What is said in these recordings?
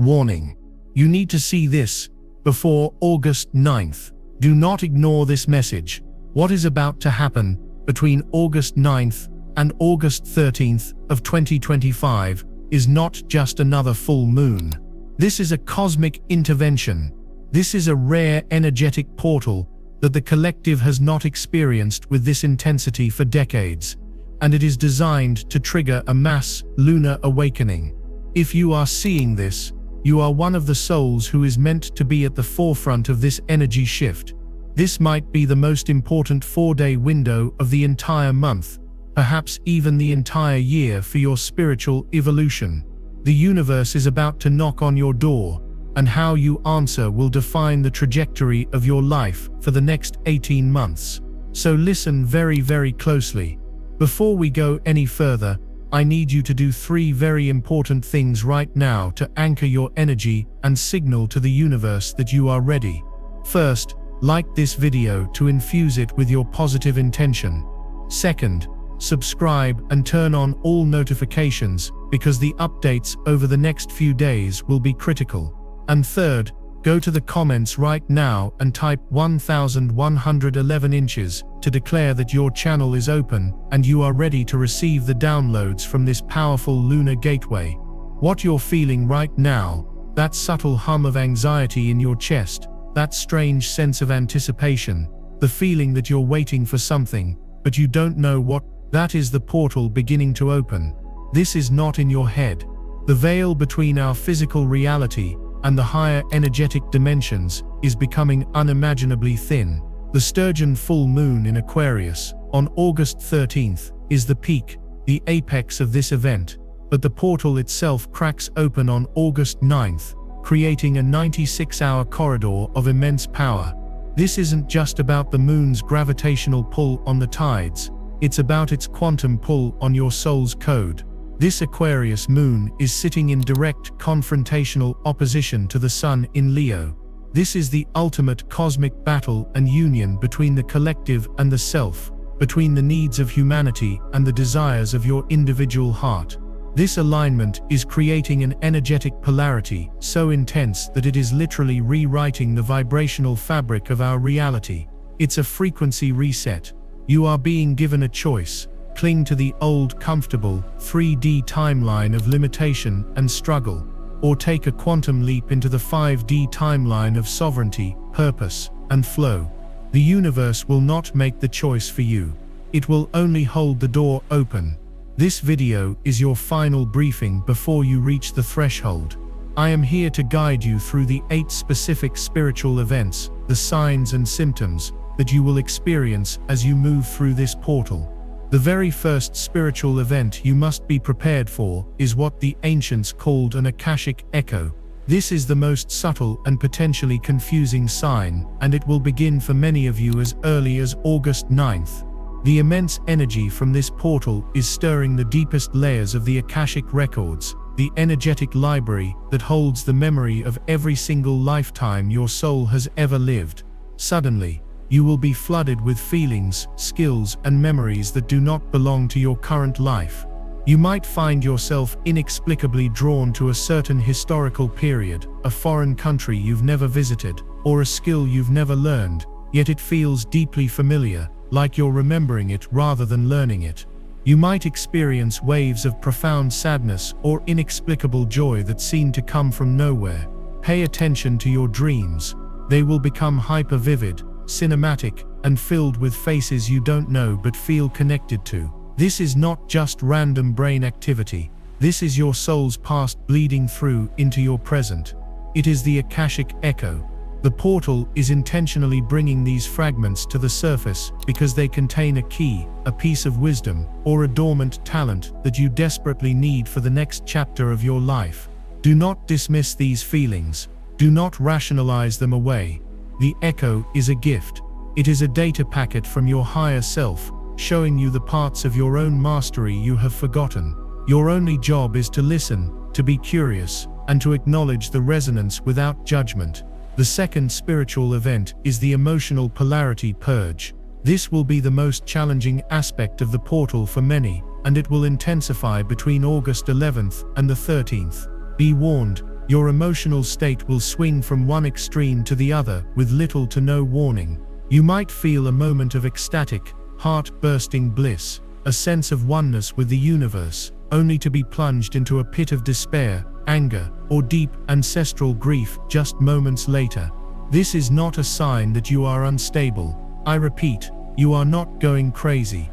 Warning. You need to see this before August 9th. Do not ignore this message. What is about to happen between August 9th and August 13th of 2025 is not just another full moon. This is a cosmic intervention. This is a rare energetic portal that the collective has not experienced with this intensity for decades, and it is designed to trigger a mass lunar awakening. If you are seeing this, you are one of the souls who is meant to be at the forefront of this energy shift. This might be the most important 4-day window of the entire month, perhaps even the entire year for your spiritual evolution. The universe is about to knock on your door, and how you answer will define the trajectory of your life for the next 18 months. So listen very, very closely. Before we go any further, I need you to do 3 very important things right now to anchor your energy and signal to the universe that you are ready. First, like this video to infuse it with your positive intention. Second, subscribe and turn on all notifications because the updates over the next few days will be critical. And third, go to the comments right now and type 1111 inches to declare that your channel is open and you are ready to receive the downloads from this powerful lunar gateway. What you're feeling right now, that subtle hum of anxiety in your chest, that strange sense of anticipation, the feeling that you're waiting for something, but you don't know what, that is the portal beginning to open. This is not in your head. The veil between our physical reality and the higher energetic dimensions is becoming unimaginably thin. The Sturgeon full moon in Aquarius on August 13th is the peak, the apex of this event, but the portal itself cracks open on August 9th, creating a 96-hour corridor of immense power. This isn't just about the moon's gravitational pull on the tides, it's about its quantum pull on your soul's code. This Aquarius moon is sitting in direct confrontational opposition to the sun in Leo. This is the ultimate cosmic battle and union between the collective and the self, between the needs of humanity and the desires of your individual heart. This alignment is creating an energetic polarity so intense that it is literally rewriting the vibrational fabric of our reality. It's a frequency reset. You are being given a choice. Cling to the old, comfortable 3D timeline of limitation and struggle, or take a quantum leap into the 5D timeline of sovereignty, purpose, and flow. The universe will not make the choice for you. It will only hold the door open. This video is your final briefing before you reach the threshold. I am here to guide you through the 8 specific spiritual events, the signs and symptoms that you will experience as you move through this portal. The very first spiritual event you must be prepared for is what the ancients called an Akashic echo. This is the most subtle and potentially confusing sign, and it will begin for many of you as early as August 9th. The immense energy from this portal is stirring the deepest layers of the Akashic records, the energetic library that holds the memory of every single lifetime your soul has ever lived. Suddenly, you will be flooded with feelings, skills, and memories that do not belong to your current life. You might find yourself inexplicably drawn to a certain historical period, a foreign country you've never visited, or a skill you've never learned, yet it feels deeply familiar, like you're remembering it rather than learning it. You might experience waves of profound sadness or inexplicable joy that seem to come from nowhere. Pay attention to your dreams. They will become hyper-vivid, cinematic, and filled with faces you don't know but feel connected to. This is not just random brain activity. This is your soul's past bleeding through into your present. It is the Akashic echo. The portal is intentionally bringing these fragments to the surface because they contain a key, a piece of wisdom, or a dormant talent that you desperately need for the next chapter of your life. Do not dismiss these feelings. Do not rationalize them away. The echo is a gift. It is a data packet from your higher self, showing you the parts of your own mastery you have forgotten. Your only job is to listen, to be curious, and to acknowledge the resonance without judgment. The second spiritual event is the emotional polarity purge. This will be the most challenging aspect of the portal for many, and it will intensify between August 11th and the 13th. Be warned, your emotional state will swing from one extreme to the other with little to no warning. You might feel a moment of ecstatic, heart-bursting bliss, a sense of oneness with the universe, only to be plunged into a pit of despair, anger, or deep ancestral grief just moments later. This is not a sign that you are unstable. I repeat, you are not going crazy.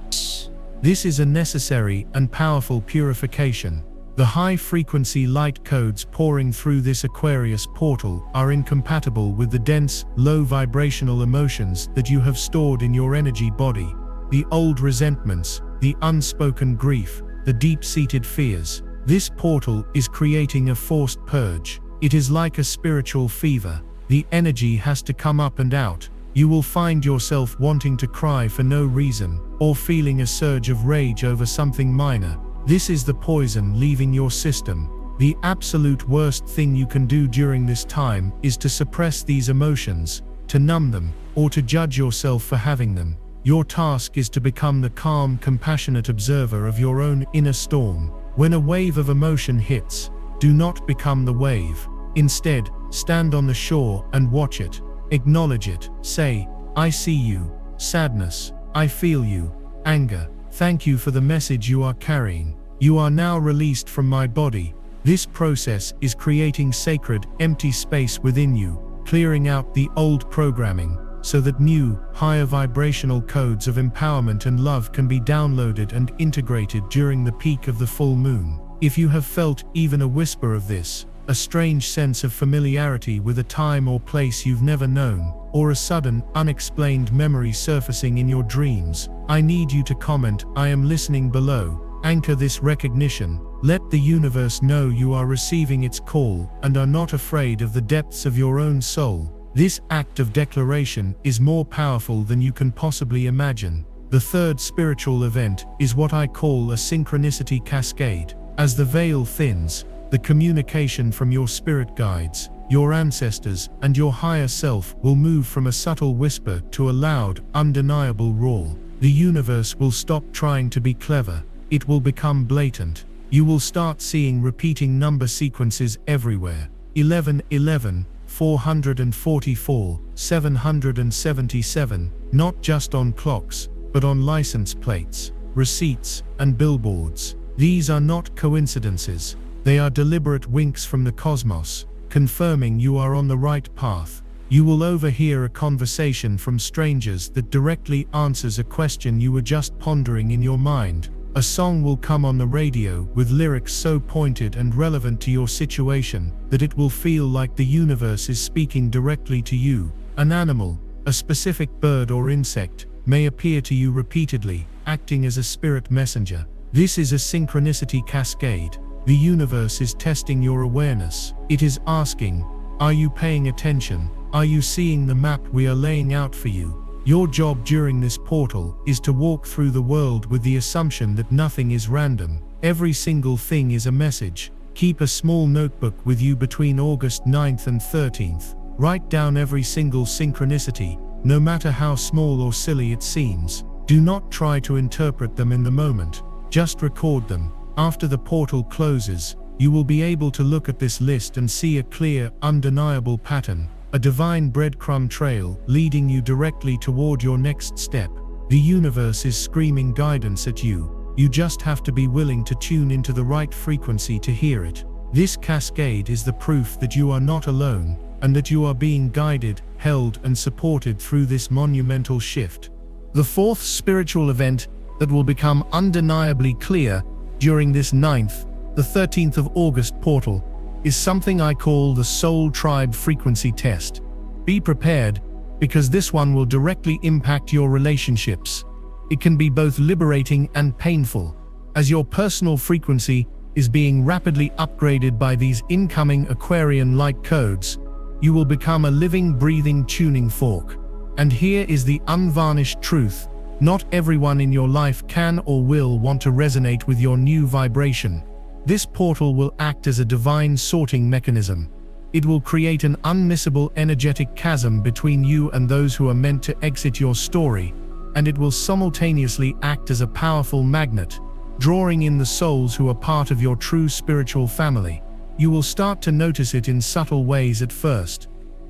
This is a necessary and powerful purification. The high-frequency light codes pouring through this Aquarius portal are incompatible with the dense, low-vibrational emotions that you have stored in your energy body. The old resentments, the unspoken grief, the deep-seated fears. This portal is creating a forced purge. It is like a spiritual fever. The energy has to come up and out. You will find yourself wanting to cry for no reason, or feeling a surge of rage over something minor. This is the poison leaving your system. The absolute worst thing you can do during this time is to suppress these emotions, to numb them, or to judge yourself for having them. Your task is to become the calm, compassionate observer of your own inner storm. When a wave of emotion hits, do not become the wave. Instead, stand on the shore and watch it. Acknowledge it. Say, I see you. Sadness, I feel you. Anger, thank you for the message you are carrying. You are now released from my body. This process is creating sacred, empty space within you, clearing out the old programming, so that new, higher vibrational codes of empowerment and love can be downloaded and integrated during the peak of the full moon. If you have felt even a whisper of this, a strange sense of familiarity with a time or place you've never known, or a sudden, unexplained memory surfacing in your dreams, I need you to comment, I am listening below. Anchor this recognition. Let the universe know you are receiving its call and are not afraid of the depths of your own soul. This act of declaration is more powerful than you can possibly imagine. The third spiritual event is what I call a synchronicity cascade. As the veil thins, the communication from your spirit guides, your ancestors, and your higher self will move from a subtle whisper to a loud, undeniable roar. The universe will stop trying to be clever. It will become blatant. You will start seeing repeating number sequences everywhere. 11, 11, 444, 777, not just on clocks, but on license plates, receipts, and billboards. These are not coincidences. They are deliberate winks from the cosmos, confirming you are on the right path. You will overhear a conversation from strangers that directly answers a question you were just pondering in your mind. A song will come on the radio with lyrics so pointed and relevant to your situation that it will feel like the universe is speaking directly to you. An animal, a specific bird or insect, may appear to you repeatedly, acting as a spirit messenger. This is a synchronicity cascade. The universe is testing your awareness. It is asking, are you paying attention? Are you seeing the map we are laying out for you? Your job during this portal is to walk through the world with the assumption that nothing is random. Every single thing is a message. Keep a small notebook with you between August 9th and 13th. Write down every single synchronicity, no matter how small or silly it seems. Do not try to interpret them in the moment. Just record them. After the portal closes, you will be able to look at this list and see a clear, undeniable pattern. A divine breadcrumb trail leading you directly toward your next step. The universe is screaming guidance at you. You just have to be willing to tune into the right frequency to hear it. This cascade is the proof that you are not alone, and that you are being guided, held, and supported through this monumental shift. The fourth spiritual event that will become undeniably clear during this 9th, the 13th of August portal is something I call the Soul Tribe Frequency Test. Be prepared, because this one will directly impact your relationships. It can be both liberating and painful, as your personal frequency is being rapidly upgraded by these incoming Aquarian light codes. You will become a living, breathing tuning fork. And here is the unvarnished truth. Not everyone in your life can or will want to resonate with your new vibration. This portal will act as a divine sorting mechanism. It will create an unmissable energetic chasm between you and those who are meant to exit your story, and it will simultaneously act as a powerful magnet, drawing in the souls who are part of your true spiritual family. You will start to notice it in subtle ways at first.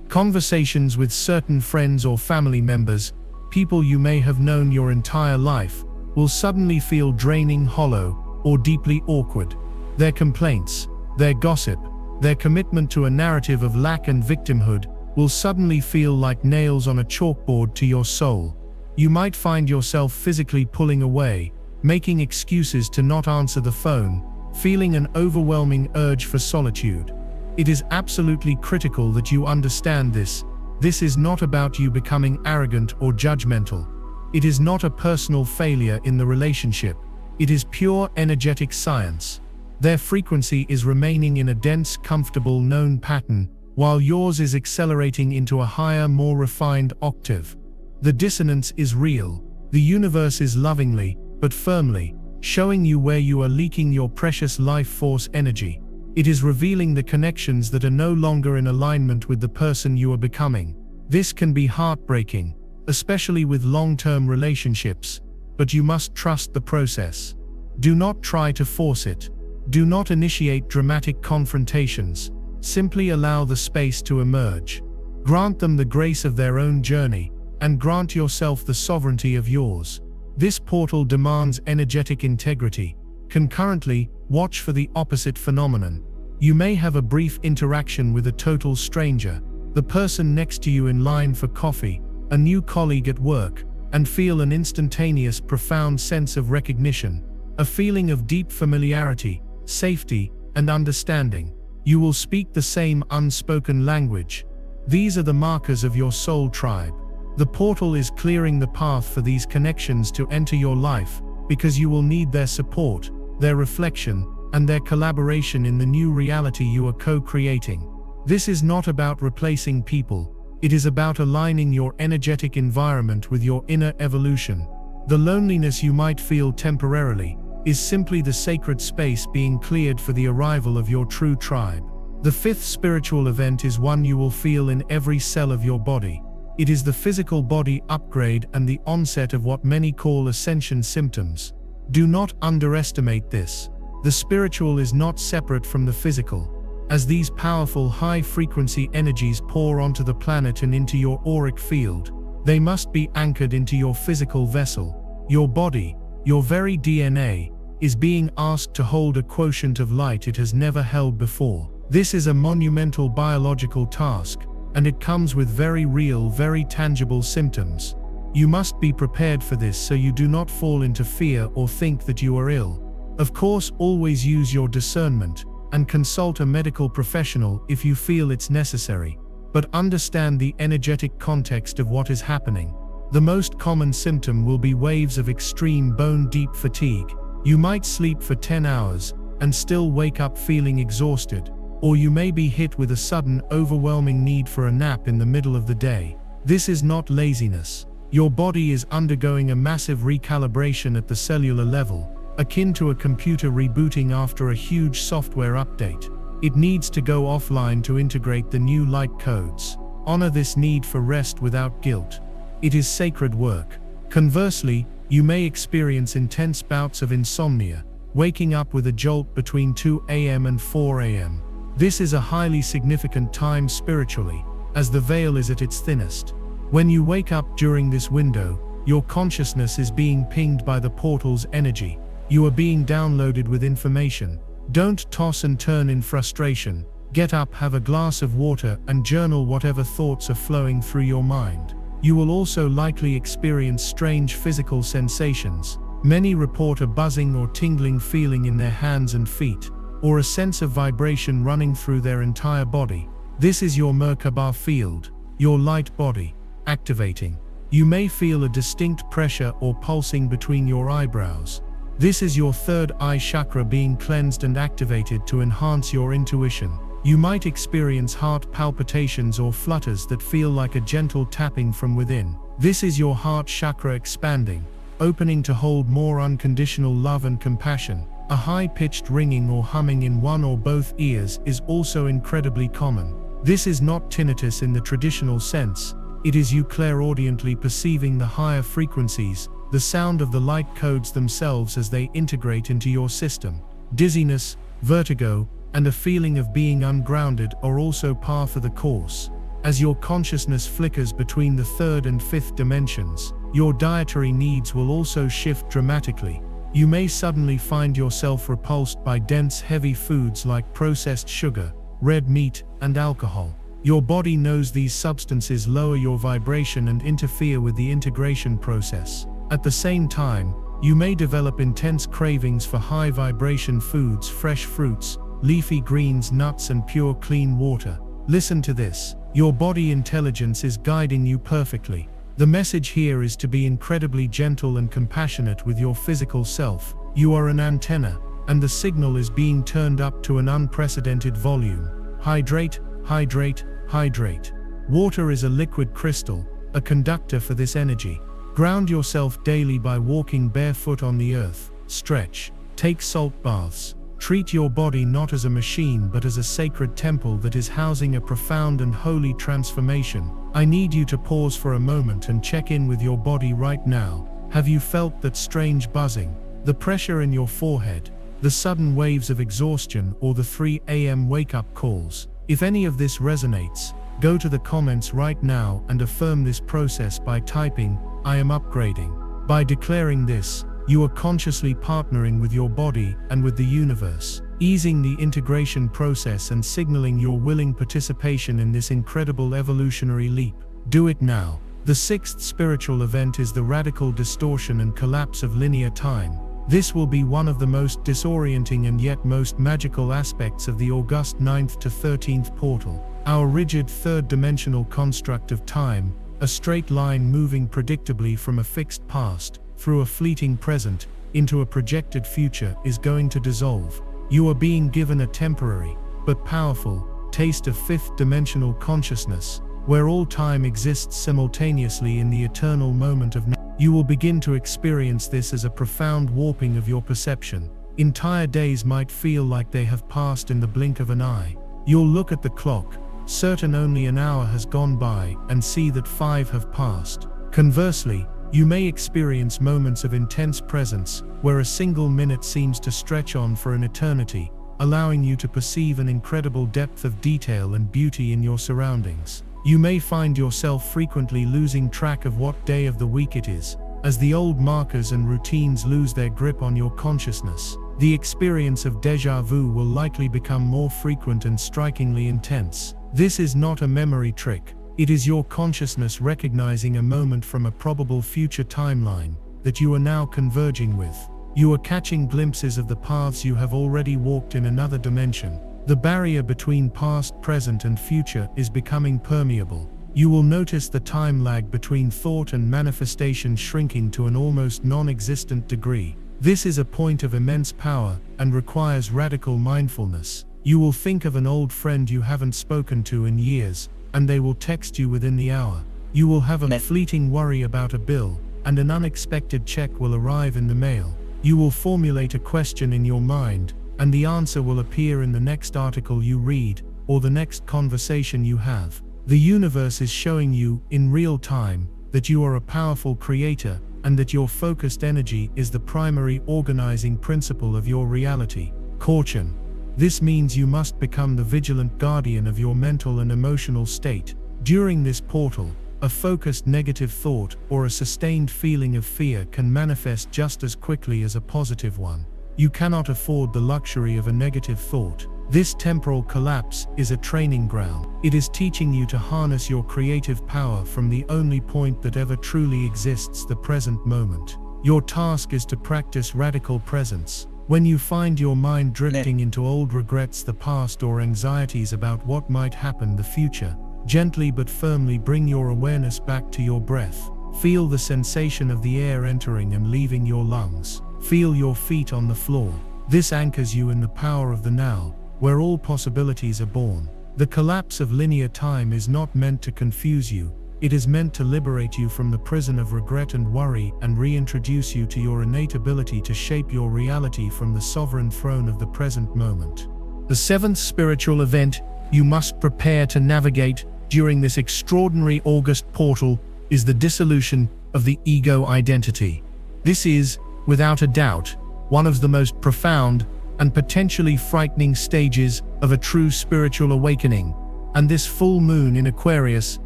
Conversations with certain friends or family members, people you may have known your entire life, will suddenly feel draining, hollow, or deeply awkward. Their complaints, their gossip, their commitment to a narrative of lack and victimhood will suddenly feel like nails on a chalkboard to your soul. You might find yourself physically pulling away, making excuses to not answer the phone, feeling an overwhelming urge for solitude. It is absolutely critical that you understand this. This is not about you becoming arrogant or judgmental. It is not a personal failure in the relationship. It is pure energetic science. Their frequency is remaining in a dense, comfortable, known pattern, while yours is accelerating into a higher, more refined octave. The dissonance is real. The universe is lovingly, but firmly, showing you where you are leaking your precious life force energy. It is revealing the connections that are no longer in alignment with the person you are becoming. This can be heartbreaking, especially with long-term relationships, but you must trust the process. Do not try to force it. Do not initiate dramatic confrontations. Simply allow the space to emerge. Grant them the grace of their own journey, and grant yourself the sovereignty of yours. This portal demands energetic integrity. Concurrently, watch for the opposite phenomenon. You may have a brief interaction with a total stranger, the person next to you in line for coffee, a new colleague at work, and feel an instantaneous, profound sense of recognition, a feeling of deep familiarity, safety, and understanding. You will speak the same unspoken language. These are the markers of your soul tribe. The portal is clearing the path for these connections to enter your life, because you will need their support, their reflection, and their collaboration in the new reality you are co-creating. This is not about replacing people. It is about aligning your energetic environment with your inner evolution. The loneliness you might feel temporarily is simply the sacred space being cleared for the arrival of your true tribe. The fifth spiritual event is one you will feel in every cell of your body. It is the physical body upgrade and the onset of what many call ascension symptoms. Do not underestimate this. The spiritual is not separate from the physical. As these powerful high-frequency energies pour onto the planet and into your auric field, they must be anchored into your physical vessel. Your body, your very DNA, is being asked to hold a quotient of light it has never held before. This is a monumental biological task, and it comes with very real, very tangible symptoms. You must be prepared for this so you do not fall into fear or think that you are ill. Of course, always use your discernment and consult a medical professional if you feel it's necessary, but understand the energetic context of what is happening. The most common symptom will be waves of extreme bone-deep fatigue. You might sleep for 10 hours and still wake up feeling exhausted, or you may be hit with a sudden, overwhelming need for a nap in the middle of the day. This is not laziness. Your body is undergoing a massive recalibration at the cellular level, akin to a computer rebooting after a huge software update. It needs to go offline to integrate the new light codes. Honor this need for rest without guilt. It is sacred work. Conversely, you may experience intense bouts of insomnia, waking up with a jolt between 2 a.m. and 4 a.m. This is a highly significant time spiritually, as the veil is at its thinnest. When you wake up during this window, your consciousness is being pinged by the portal's energy. You are being downloaded with information. Don't toss and turn in frustration. Get up, have a glass of water, and journal whatever thoughts are flowing through your mind. You will also likely experience strange physical sensations. Many report a buzzing or tingling feeling in their hands and feet, or a sense of vibration running through their entire body. This is your Merkaba field, your light body, activating. You may feel a distinct pressure or pulsing between your eyebrows. This is your third eye chakra being cleansed and activated to enhance your intuition. You might experience heart palpitations or flutters that feel like a gentle tapping from within. This is your heart chakra expanding, opening to hold more unconditional love and compassion. A high-pitched ringing or humming in one or both ears is also incredibly common. This is not tinnitus in the traditional sense. It is you clairaudiently perceiving the higher frequencies, the sound of the light codes themselves as they integrate into your system. Dizziness, vertigo, and a feeling of being ungrounded are also par for the course. As your consciousness flickers between the third and fifth dimensions, your dietary needs will also shift dramatically. You may suddenly find yourself repulsed by dense, heavy foods like processed sugar, red meat, and alcohol. Your body knows these substances lower your vibration and interfere with the integration process. At the same time, you may develop intense cravings for high-vibration foods, fresh fruits, leafy greens, nuts, and pure clean water. Listen to this. Your body intelligence is guiding you perfectly. The message here is to be incredibly gentle and compassionate with your physical self. You are an antenna, and the signal is being turned up to an unprecedented volume. Hydrate, hydrate, hydrate. Water is a liquid crystal, a conductor for this energy. Ground yourself daily by walking barefoot on the earth. Stretch. Take salt baths. Treat your body not as a machine but as a sacred temple that is housing a profound and holy transformation. I need you to pause for a moment and check in with your body right now. Have you felt that strange buzzing, the pressure in your forehead, the sudden waves of exhaustion, or the 3 a.m. wake-up calls? If any of this resonates, go to the comments right now and affirm this process by typing, "I am upgrading." By declaring this, you are consciously partnering with your body and with the universe, easing the integration process and signaling your willing participation in this incredible evolutionary leap. Do it now. The sixth spiritual event is the radical distortion and collapse of linear time. This will be one of the most disorienting and yet most magical aspects of the August 9th to 13th portal. Our rigid third-dimensional construct of time, a straight line moving predictably from a fixed past, through a fleeting present, into a projected future, is going to dissolve. You are being given a temporary, but powerful, taste of fifth-dimensional consciousness, where all time exists simultaneously in the eternal moment of now. You will begin to experience this as a profound warping of your perception. Entire days might feel like they have passed in the blink of an eye. You'll look at the clock, certain only an hour has gone by, and see that 5 have passed. Conversely, you may experience moments of intense presence, where a single minute seems to stretch on for an eternity, allowing you to perceive an incredible depth of detail and beauty in your surroundings. You may find yourself frequently losing track of what day of the week it is, as the old markers and routines lose their grip on your consciousness. The experience of déjà vu will likely become more frequent and strikingly intense. This is not a memory trick. It is your consciousness recognizing a moment from a probable future timeline that you are now converging with. You are catching glimpses of the paths you have already walked in another dimension. The barrier between past, present, and future is becoming permeable. You will notice the time lag between thought and manifestation shrinking to an almost non-existent degree. This is a point of immense power and requires radical mindfulness. You will think of an old friend you haven't spoken to in years, and they will text you within the hour. You will have a fleeting worry about a bill, and an unexpected check will arrive in the mail. You will formulate a question in your mind, and the answer will appear in the next article you read, or the next conversation you have. The universe is showing you, in real time, that you are a powerful creator, and that your focused energy is the primary organizing principle of your reality. Caution. This means you must become the vigilant guardian of your mental and emotional state. During this portal, a focused negative thought or a sustained feeling of fear can manifest just as quickly as a positive one. You cannot afford the luxury of a negative thought. This temporal collapse is a training ground. It is teaching you to harness your creative power from the only point that ever truly exists, the present moment. Your task is to practice radical presence. When you find your mind drifting into old regrets, the past, or anxieties about what might happen in the future, gently but firmly bring your awareness back to your breath. Feel the sensation of the air entering and leaving your lungs. Feel your feet on the floor. This anchors you in the power of the now, where all possibilities are born. The collapse of linear time is not meant to confuse you. It is meant to liberate you from the prison of regret and worry and reintroduce you to your innate ability to shape your reality from the sovereign throne of the present moment. The seventh spiritual event you must prepare to navigate during this extraordinary August portal is the dissolution of the ego identity. This is, without a doubt, one of the most profound and potentially frightening stages of a true spiritual awakening, and this full moon in Aquarius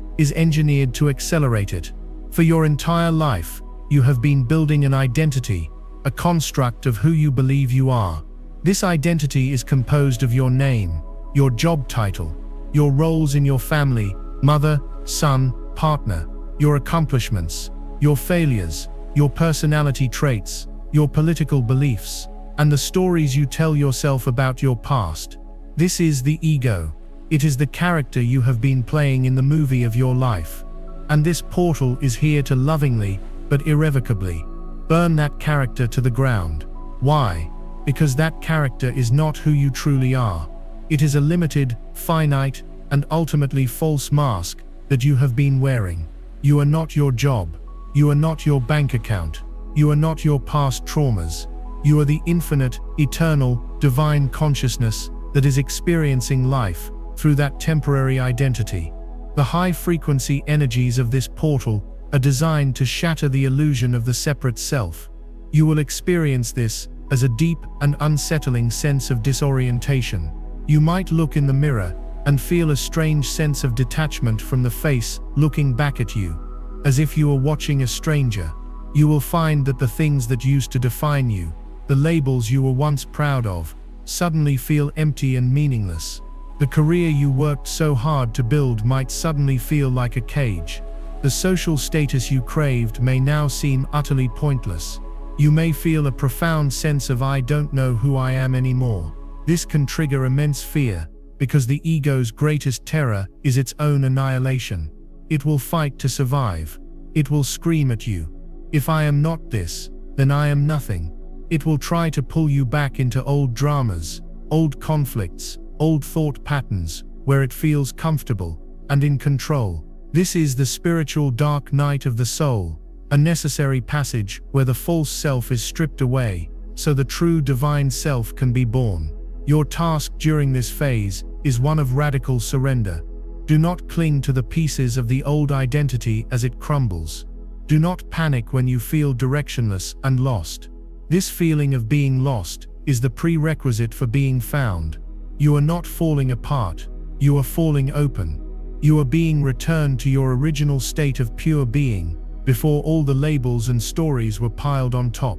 is engineered to accelerate it. For your entire life, you have been building an identity, a construct of who you believe you are. This identity is composed of your name, your job title, your roles in your family, mother, son, partner, your accomplishments, your failures, your personality traits, your political beliefs, and the stories you tell yourself about your past. This is the ego. It is the character you have been playing in the movie of your life. And this portal is here to lovingly, but irrevocably, burn that character to the ground. Why? Because that character is not who you truly are. It is a limited, finite, and ultimately false mask that you have been wearing. You are not your job. You are not your bank account. You are not your past traumas. You are the infinite, eternal, divine consciousness that is experiencing life through that temporary identity. The high-frequency energies of this portal are designed to shatter the illusion of the separate self. You will experience this as a deep and unsettling sense of disorientation. You might look in the mirror and feel a strange sense of detachment from the face looking back at you, as if you were watching a stranger. You will find that the things that used to define you, the labels you were once proud of, suddenly feel empty and meaningless. The career you worked so hard to build might suddenly feel like a cage. The social status you craved may now seem utterly pointless. You may feel a profound sense of "I don't know who I am anymore." This can trigger immense fear, because the ego's greatest terror is its own annihilation. It will fight to survive. It will scream at you, "If I am not this, then I am nothing." It will try to pull you back into old dramas, old conflicts, old thought patterns, where it feels comfortable and in control. This is the spiritual dark night of the soul, a necessary passage where the false self is stripped away, so the true divine self can be born. Your task during this phase is one of radical surrender. Do not cling to the pieces of the old identity as it crumbles. Do not panic when you feel directionless and lost. This feeling of being lost is the prerequisite for being found. You are not falling apart, you are falling open. You are being returned to your original state of pure being, before all the labels and stories were piled on top.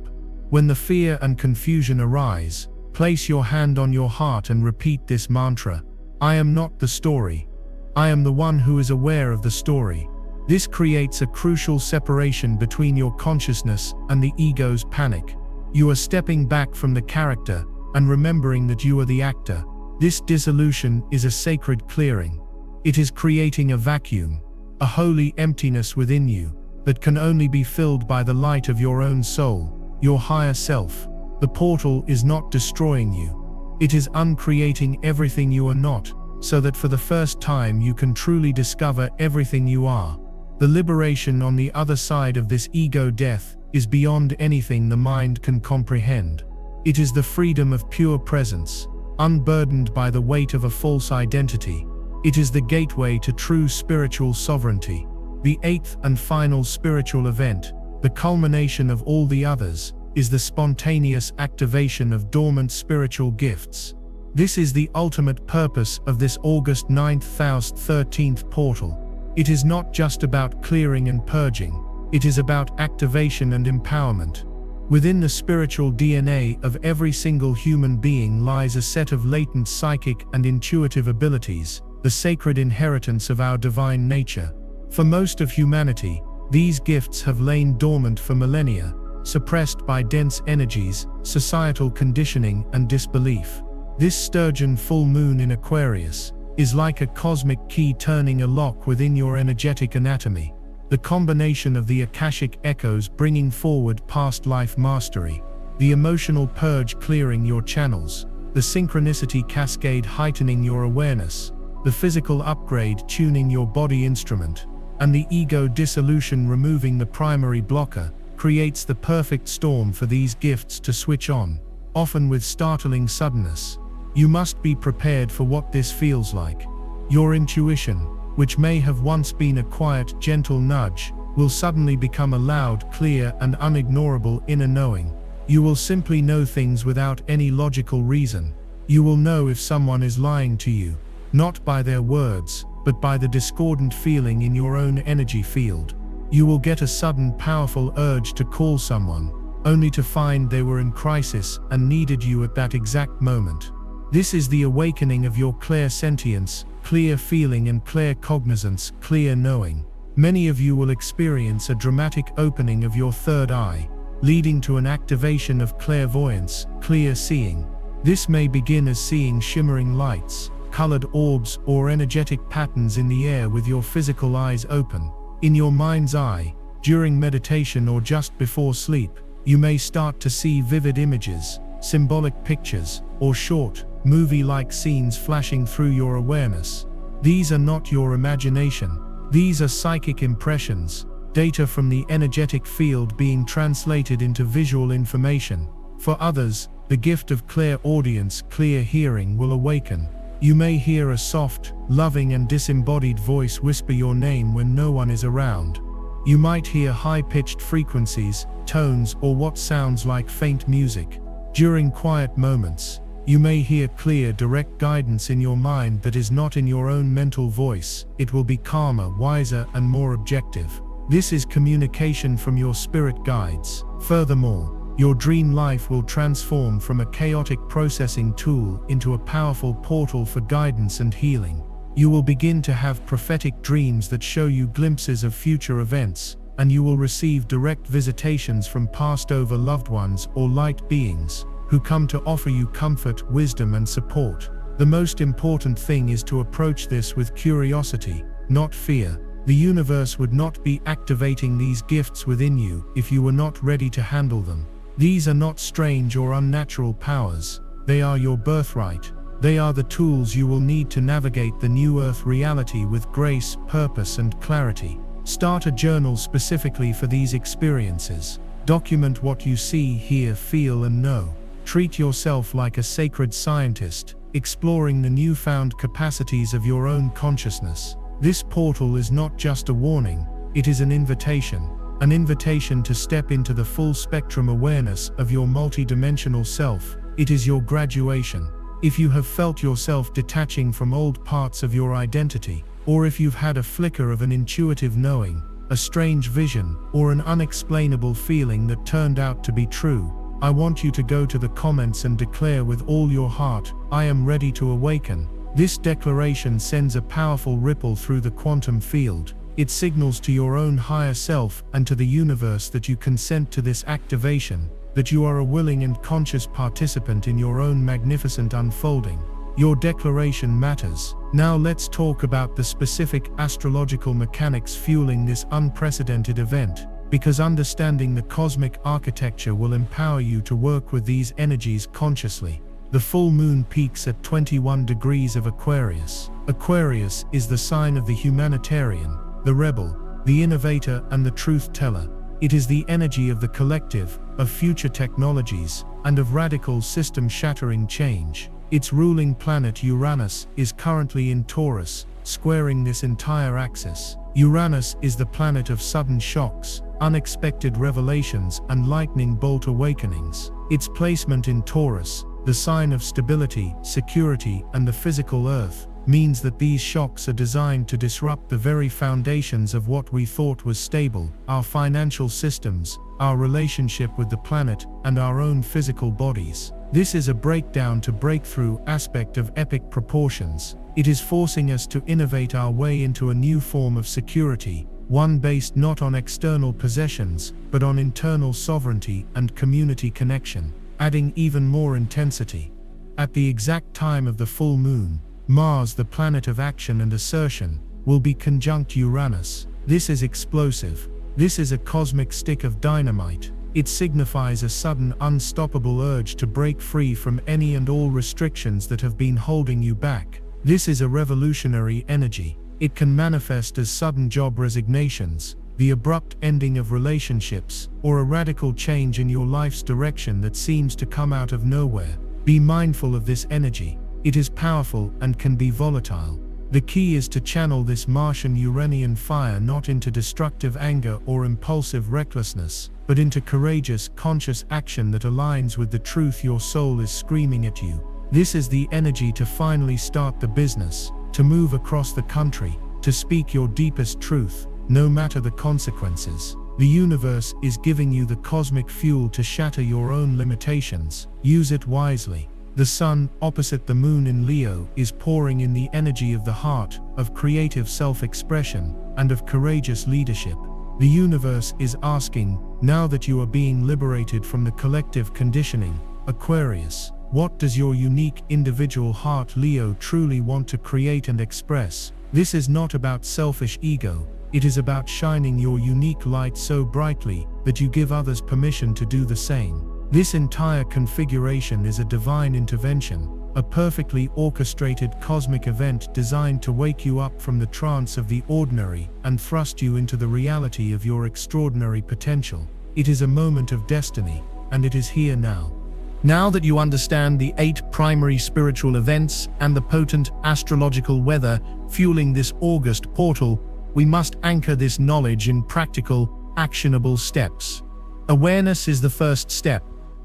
When the fear and confusion arise, place your hand on your heart and repeat this mantra: "I am not the story. I am the one who is aware of the story." This creates a crucial separation between your consciousness and the ego's panic. You are stepping back from the character and remembering that you are the actor. This dissolution is a sacred clearing. It is creating a vacuum, a holy emptiness within you that can only be filled by the light of your own soul, your higher self. The portal is not destroying you. It is uncreating everything you are not, so that for the first time you can truly discover everything you are. The liberation on the other side of this ego death is beyond anything the mind can comprehend. It is the freedom of pure presence, unburdened by the weight of a false identity. It is the gateway to true spiritual sovereignty. The eighth and final spiritual event, the culmination of all the others, is the spontaneous activation of dormant spiritual gifts. This is the ultimate purpose of this August 9th-13th portal. It is not just about clearing and purging. It is about activation and empowerment. Within the spiritual DNA of every single human being lies a set of latent psychic and intuitive abilities, the sacred inheritance of our divine nature. For most of humanity, these gifts have lain dormant for millennia, suppressed by dense energies, societal conditioning, and disbelief. This sturgeon full moon in Aquarius is like a cosmic key turning a lock within your energetic anatomy. The combination of the Akashic echoes bringing forward past life mastery, the emotional purge clearing your channels, the synchronicity cascade heightening your awareness, the physical upgrade tuning your body instrument, and the ego dissolution removing the primary blocker, creates the perfect storm for these gifts to switch on, often with startling suddenness. You must be prepared for what this feels like. Your intuition, which may have once been a quiet, gentle nudge, will suddenly become a loud, clear, and unignorable inner knowing. You will simply know things without any logical reason. You will know if someone is lying to you, not by their words, but by the discordant feeling in your own energy field. You will get a sudden powerful urge to call someone, only to find they were in crisis and needed you at that exact moment. This is the awakening of your clairsentience, clear feeling and clear cognizance, clear knowing. Many of you will experience a dramatic opening of your third eye, leading to an activation of clairvoyance, clear seeing. This may begin as seeing shimmering lights, colored orbs, or energetic patterns in the air with your physical eyes open. In your mind's eye, during meditation or just before sleep, you may start to see vivid images, symbolic pictures, or short, movie-like scenes flashing through your awareness. These are not your imagination. These are psychic impressions, data from the energetic field being translated into visual information. For others, the gift of clairaudience, clear hearing, will awaken. You may hear a soft, loving and disembodied voice whisper your name when no one is around. You might hear high-pitched frequencies, tones, or what sounds like faint music. During quiet moments, you may hear clear, direct guidance in your mind that is not in your own mental voice. It will be calmer, wiser, and more objective. This is communication from your spirit guides. Furthermore, your dream life will transform from a chaotic processing tool into a powerful portal for guidance and healing. You will begin to have prophetic dreams that show you glimpses of future events, and you will receive direct visitations from passed-over loved ones or light beings who come to offer you comfort, wisdom, and support. The most important thing is to approach this with curiosity, not fear. The universe would not be activating these gifts within you if you were not ready to handle them. These are not strange or unnatural powers. They are your birthright. They are the tools you will need to navigate the new Earth reality with grace, purpose, and clarity. Start a journal specifically for these experiences. Document what you see, hear, feel, and know. Treat yourself like a sacred scientist, exploring the newfound capacities of your own consciousness. This portal is not just a warning, it is an invitation to step into the full spectrum awareness of your multidimensional self. It is your graduation. If you have felt yourself detaching from old parts of your identity, or if you've had a flicker of an intuitive knowing, a strange vision, or an unexplainable feeling that turned out to be true, I want you to go to the comments and declare with all your heart, "I am ready to awaken." This declaration sends a powerful ripple through the quantum field. It signals to your own higher self and to the universe that you consent to this activation, that you are a willing and conscious participant in your own magnificent unfolding. Your declaration matters. Now let's talk about the specific astrological mechanics fueling this unprecedented event, because understanding the cosmic architecture will empower you to work with these energies consciously. The full moon peaks at 21 degrees of Aquarius. Aquarius is the sign of the humanitarian, the rebel, the innovator, and the truth teller. It is the energy of the collective, of future technologies, and of radical system-shattering change. Its ruling planet Uranus is currently in Taurus, squaring this entire axis. Uranus is the planet of sudden shocks, unexpected revelations, and lightning bolt awakenings. Its placement in Taurus, the sign of stability, security, and the physical earth, means that these shocks are designed to disrupt the very foundations of what we thought was stable: our financial systems, our relationship with the planet, and our own physical bodies. This is a breakdown to breakthrough aspect of epic proportions. It is forcing us to innovate our way into a new form of security, one based not on external possessions, but on internal sovereignty and community connection, adding even more intensity. At the exact time of the full moon, Mars, the planet of action and assertion, will be conjunct Uranus. This is explosive. This is a cosmic stick of dynamite. It signifies a sudden, unstoppable urge to break free from any and all restrictions that have been holding you back. This is a revolutionary energy. It can manifest as sudden job resignations, the abrupt ending of relationships, or a radical change in your life's direction that seems to come out of nowhere. Be mindful of this energy. It is powerful and can be volatile. The key is to channel this Martian Uranian fire not into destructive anger or impulsive recklessness, but into courageous, conscious action that aligns with the truth your soul is screaming at you. This is the energy to finally start the business, to move across the country, to speak your deepest truth, no matter the consequences. The universe is giving you the cosmic fuel to shatter your own limitations. Use it wisely. The sun, opposite the moon in Leo, is pouring in the energy of the heart, of creative self-expression, and of courageous leadership. The universe is asking, now that you are being liberated from the collective conditioning, Aquarius, what does your unique individual heart, Leo, truly want to create and express? This is not about selfish ego. It is about shining your unique light so brightly that you give others permission to do the same. This entire configuration is a divine intervention, a perfectly orchestrated cosmic event designed to wake you up from the trance of the ordinary and thrust you into the reality of your extraordinary potential. It is a moment of destiny, and it is here now. Now that you understand the 8 primary spiritual events and the potent astrological weather fueling this August portal, we must anchor this knowledge in practical, actionable steps. Awareness is the first step,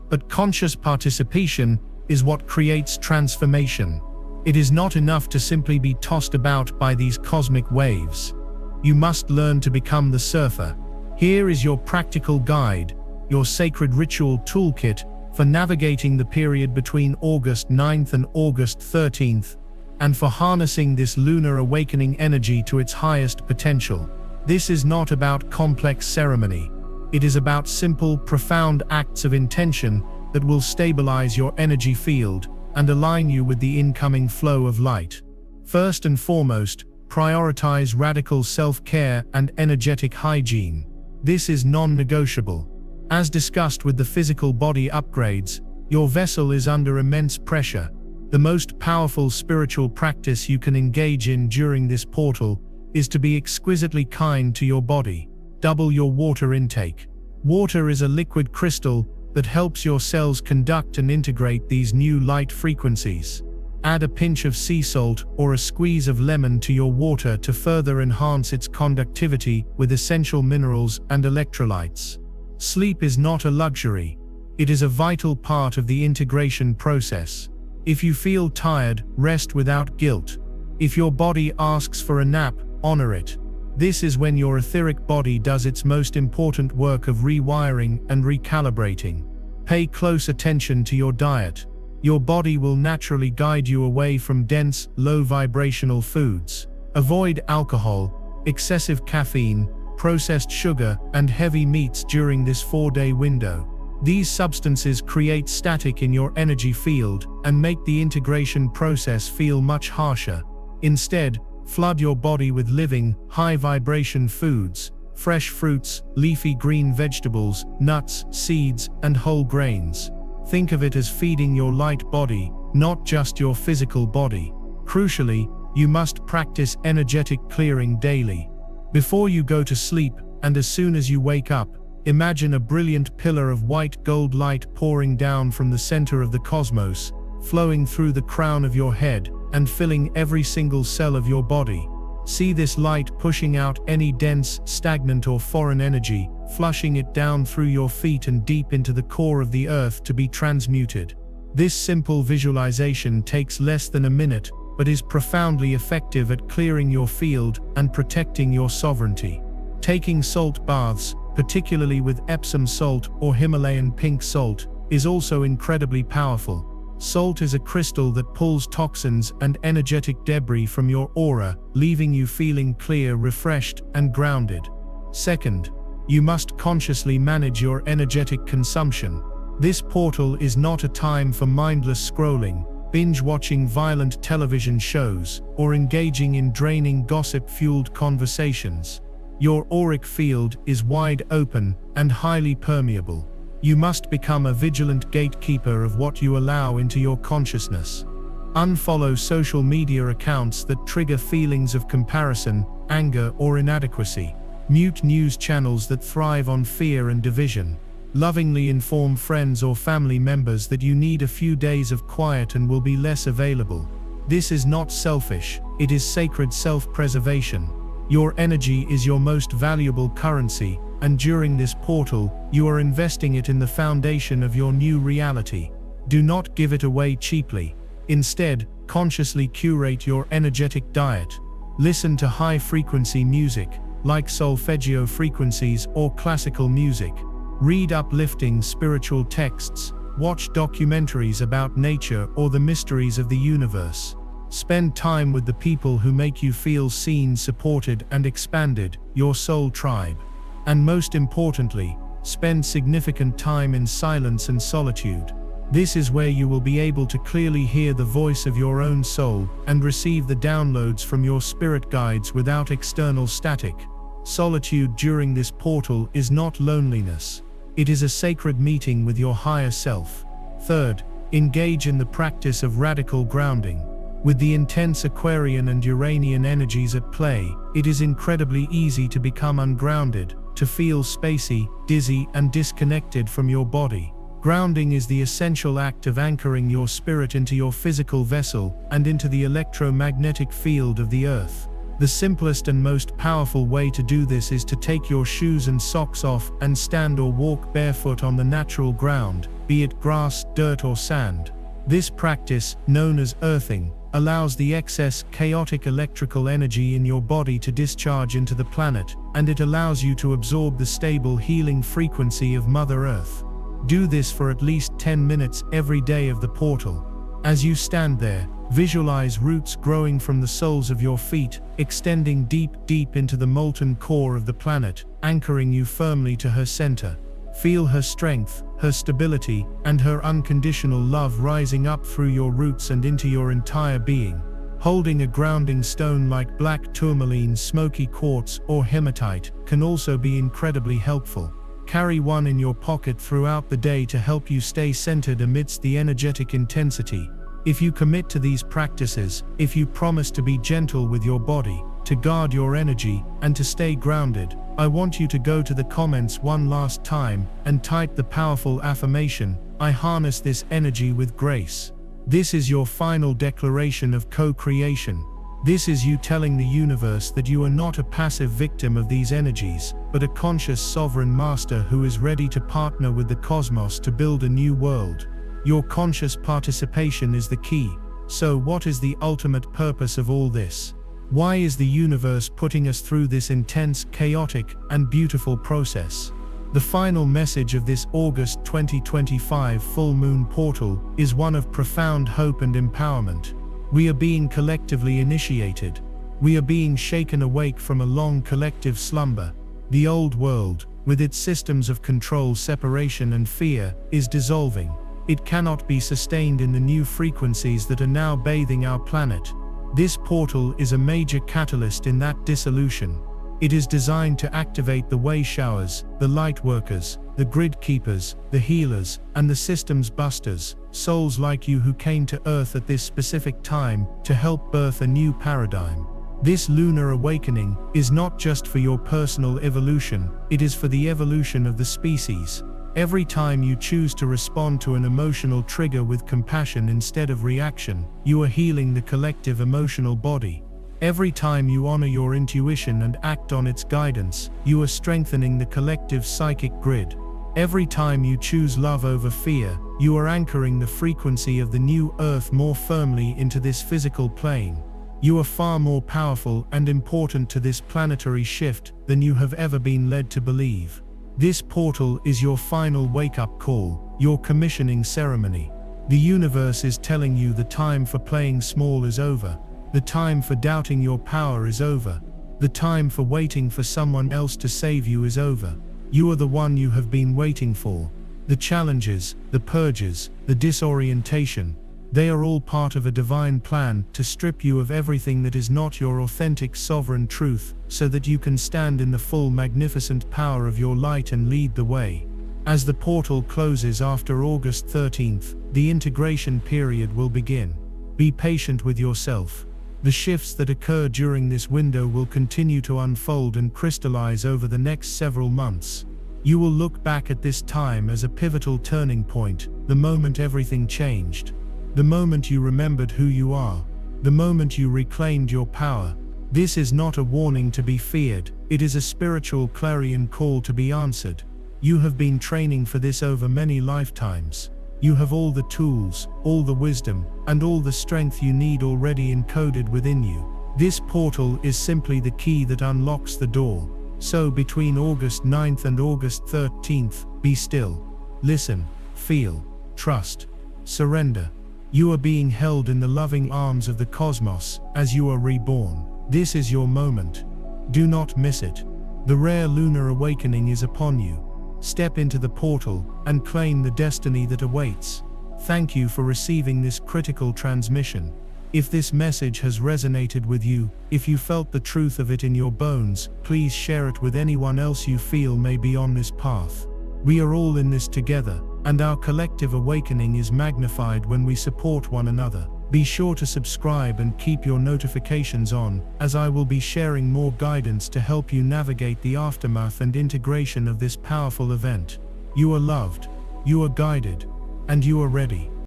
but conscious participation is what creates transformation. It is not enough to simply be tossed about by these cosmic waves. You must learn to become the surfer. Here is your practical guide, your sacred ritual toolkit for navigating the period between August 9th and August 13th, and for harnessing this lunar awakening energy to its highest potential. This is not about complex ceremony. It is about simple, profound acts of intention that will stabilize your energy field and align you with the incoming flow of light. First and foremost, prioritize radical self-care and energetic hygiene. This is non-negotiable. As discussed with the physical body upgrades, your vessel is under immense pressure. The most powerful spiritual practice you can engage in during this portal is to be exquisitely kind to your body. Double your water intake. Water is a liquid crystal that helps your cells conduct and integrate these new light frequencies. Add a pinch of sea salt or a squeeze of lemon to your water to further enhance its conductivity with essential minerals and electrolytes. Sleep is not a luxury. It is a vital part of the integration process. If you feel tired, rest without guilt. If your body asks for a nap, honor it. This is when your etheric body does its most important work of rewiring and recalibrating. Pay close attention to your diet. Your body will naturally guide you away from dense, low-vibrational foods. Avoid alcohol, excessive caffeine, processed sugar, and heavy meats during this 4-day window. These substances create static in your energy field and make the integration process feel much harsher. Instead, flood your body with living, high-vibration foods, fresh fruits, leafy green vegetables, nuts, seeds, and whole grains. Think of it as feeding your light body, not just your physical body. Crucially, you must practice energetic clearing daily. Before you go to sleep, and as soon as you wake up, imagine a brilliant pillar of white gold light pouring down from the center of the cosmos, flowing through the crown of your head, and filling every single cell of your body. See this light pushing out any dense, stagnant or foreign energy, flushing it down through your feet and deep into the core of the earth to be transmuted. This simple visualization takes less than a minute, but is profoundly effective at clearing your field and protecting your sovereignty. Taking salt baths, particularly with Epsom salt or Himalayan pink salt, is also incredibly powerful. Salt is a crystal that pulls toxins and energetic debris from your aura, leaving you feeling clear, refreshed, and grounded. Second, you must consciously manage your energetic consumption. This portal is not a time for mindless scrolling, binge-watching violent television shows, or engaging in draining gossip-fueled conversations. Your auric field is wide open and highly permeable. You must become a vigilant gatekeeper of what you allow into your consciousness. Unfollow social media accounts that trigger feelings of comparison, anger, or inadequacy. Mute news channels that thrive on fear and division. Lovingly inform friends or family members that you need a few days of quiet and will be less available. This is not selfish, it is sacred self-preservation. Your energy is your most valuable currency, and during this portal, you are investing it in the foundation of your new reality. Do not give it away cheaply. Instead, consciously curate your energetic diet. Listen to high-frequency music, like solfeggio frequencies or classical music. Read uplifting spiritual texts. Watch documentaries about nature or the mysteries of the universe. Spend time with the people who make you feel seen, supported, and expanded, your soul tribe. And most importantly, spend significant time in silence and solitude. This is where you will be able to clearly hear the voice of your own soul and receive the downloads from your spirit guides without external static. Solitude during this portal is not loneliness. It is a sacred meeting with your higher self. Third, engage in the practice of radical grounding. With the intense Aquarian and Uranian energies at play, it is incredibly easy to become ungrounded, to feel spacey, dizzy, and disconnected from your body. Grounding is the essential act of anchoring your spirit into your physical vessel and into the electromagnetic field of the earth. The simplest and most powerful way to do this is to take your shoes and socks off and stand or walk barefoot on the natural ground, be it grass, dirt, or sand. This practice, known as earthing, allows the excess chaotic electrical energy in your body to discharge into the planet, and it allows you to absorb the stable healing frequency of Mother Earth. Do this for at least 10 minutes every day of the portal. As you stand there, visualize roots growing from the soles of your feet, extending deep into the molten core of the planet, anchoring you firmly to her center. Feel her strength, her stability, and her unconditional love rising up through your roots and into your entire being. Holding a grounding stone like black tourmaline, smoky quartz, or hematite can also be incredibly helpful. Carry one in your pocket throughout the day to help you stay centered amidst the energetic intensity. If you commit to these practices, if you promise to be gentle with your body, to guard your energy, and to stay grounded, I want you to go to the comments one last time and type the powerful affirmation, "I harness this energy with grace." This is your final declaration of co-creation. This is you telling the universe that you are not a passive victim of these energies, but a conscious sovereign master who is ready to partner with the cosmos to build a new world. Your conscious participation is the key. So what is the ultimate purpose of all this? Why is the universe putting us through this intense, chaotic, and beautiful process? The final message of this August 2025 full moon portal is one of profound hope and empowerment. We are being collectively initiated. We are being shaken awake from a long collective slumber. The old world, with its systems of control, separation, and fear, is dissolving. It cannot be sustained in the new frequencies that are now bathing our planet. This portal is a major catalyst in that dissolution. It is designed to activate the way showers, the light workers, the grid keepers, the healers, and the systems busters, souls like you who came to Earth at this specific time to help birth a new paradigm. This lunar awakening is not just for your personal evolution, it is for the evolution of the species. Every time you choose to respond to an emotional trigger with compassion instead of reaction, you are healing the collective emotional body. Every time you honor your intuition and act on its guidance, you are strengthening the collective psychic grid. Every time you choose love over fear, you are anchoring the frequency of the new Earth more firmly into this physical plane. You are far more powerful and important to this planetary shift than you have ever been led to believe. This portal is your final wake-up call, your commissioning ceremony. The universe is telling you the time for playing small is over. The time for doubting your power is over. The time for waiting for someone else to save you is over. You are the one you have been waiting for. The challenges, the purges, the disorientation, they are all part of a divine plan to strip you of everything that is not your authentic sovereign truth, so that you can stand in the full magnificent power of your light and lead the way. As the portal closes after August 13th, the integration period will begin. Be patient with yourself. The shifts that occur during this window will continue to unfold and crystallize over the next several months. You will look back at this time as a pivotal turning point, the moment everything changed. The moment you remembered who you are. the moment you reclaimed your power. This is not a warning to be feared, it is a spiritual clarion call to be answered. You have been training for this over many lifetimes. You have all the tools, all the wisdom, and all the strength you need already encoded within you. This portal is simply the key that unlocks the door. So between August 9th and August 13th, be still. Listen, feel, trust, surrender. You are being held in the loving arms of the cosmos as you are reborn. This is your moment. Do not miss it. The rare lunar awakening is upon you. Step into the portal and claim the destiny that awaits. Thank you for receiving this critical transmission. If this message has resonated with you, if you felt the truth of it in your bones, please share it with anyone else you feel may be on this path. We are all in this together, and our collective awakening is magnified when we support one another. Be sure to subscribe and keep your notifications on, as I will be sharing more guidance to help you navigate the aftermath and integration of this powerful event. You are loved, you are guided, and you are ready.